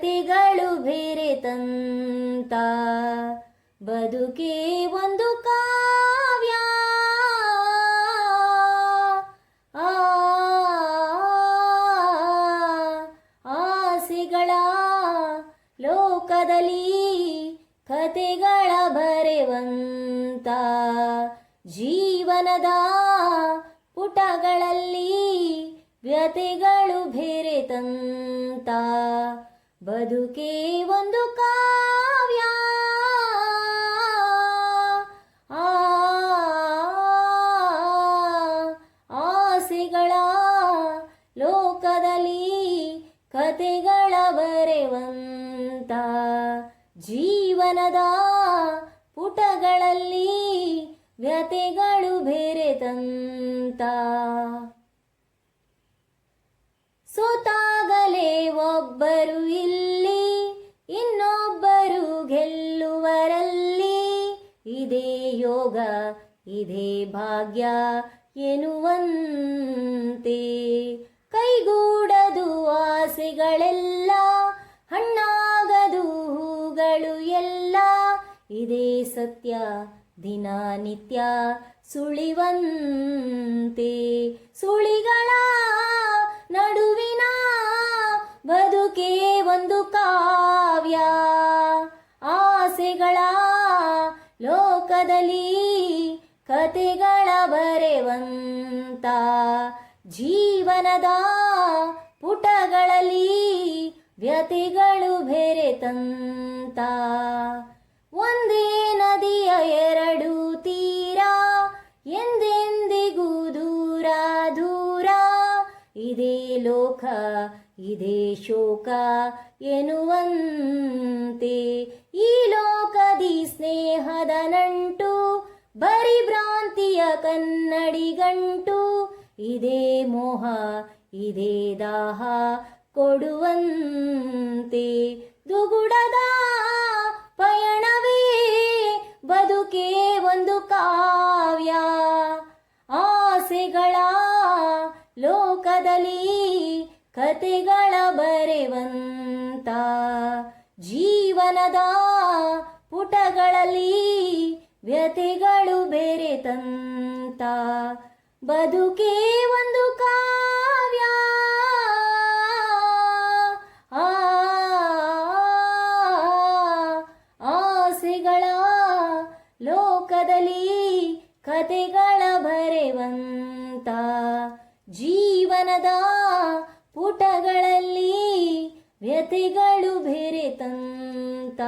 ವ್ಯಥೆಗಳು ಬೆರೆತಂತ ಬದುಕೇ ಒಂದು ಕಾವ್ಯ. ಆಸೆಗಳ ಲೋಕದಲ್ಲಿ ಕತೆಗಳ ಬರೆವಂತ ಜೀವನದ ಪುಟಗಳಲ್ಲಿ ವ್ಯಥೆಗಳು ಬೆರೆತಂತ ಬದುಕೇ ಒಂದು ಕಾವ್ಯ. ಆಸೆಗಳ ಲೋಕದಲ್ಲಿ ಕತೆಗಳ ಬರೆವಂತ ಜೀವನದ ಪುಟಗಳಲ್ಲಿ ವ್ಯಥೆಗಳು ಬೆರೆತಂತ ಸೋತಾಗಲೇ ಒಬ್ಬರು ಇಲ್ಲಿ ಇನ್ನೊಬ್ಬರು ಗೆಲ್ಲುವರಲ್ಲಿ ಇದೇ ಯೋಗ ಇದೇ ಭಾಗ್ಯ ಎನ್ನುವಂತೆ ಕೈಗೂಡದು ಆಸೆಗಳೆಲ್ಲ ಹಣ್ಣಾಗದು ಹೂಗಳು ಎಲ್ಲ ಇದೇ ಸತ್ಯ ದಿನನಿತ್ಯ ಸುಳಿವಂತೆ ಸುಳಿಗಳ ನಡುವಿನ ಬದುಕೇ ಒಂದು ಕಾವ್ಯ. ಆಸೆಗಳ ಲೋಕದಲ್ಲಿ ಕತೆಗಳ ಬರೆವಂತ ಜೀವನದ ಪುಟಗಳಲ್ಲಿ ವ್ಯಥೆಗಳು ಬೆರೆತಂತ ಒಂದೇ ನದಿಯ ಎರಡು ತೀರ ಎಂದೆಂದಿಗೂ ದೂರ ದೂರ ಇದೇ ಲೋಕ ಇದೇ ಶೋಕ ಎನ್ನುವಂತೆ ಈ ಲೋಕದಿ ಸ್ನೇಹದ ನಂಟು ಬರಿ ಭ್ರಾಂತಿಯ ಕನ್ನಡಿಗಂಟು ಇದೇ ಮೋಹ ಇದೇ ದಾಹ ಕೊಡುವಂತೆ ದುಗುಡದ ಪಯಣವೇ ಬದುಕೇ ಒಂದು ಕಾವ್ಯ. ಆಸೆಗಳ ಲೋಕದಲ್ಲಿ ಕತೆಗಳ ಬರೆವಂತ ಜೀವನದ ಪುಟಗಳಲ್ಲಿ ವ್ಯಥೆಗಳು ಬೆರೆತಂತ ಬದುಕೇ ಒಂದು ಕಾವ್ಯ. ಆಸೆಗಳ ಲೋಕದಲ್ಲಿ ಕತೆಗಳ ಬರೆವಂತ ಜೀವನದ ಪುಟಗಳಲ್ಲಿ ವ್ಯಥೆಗಳು ಬೆರೆತಂತ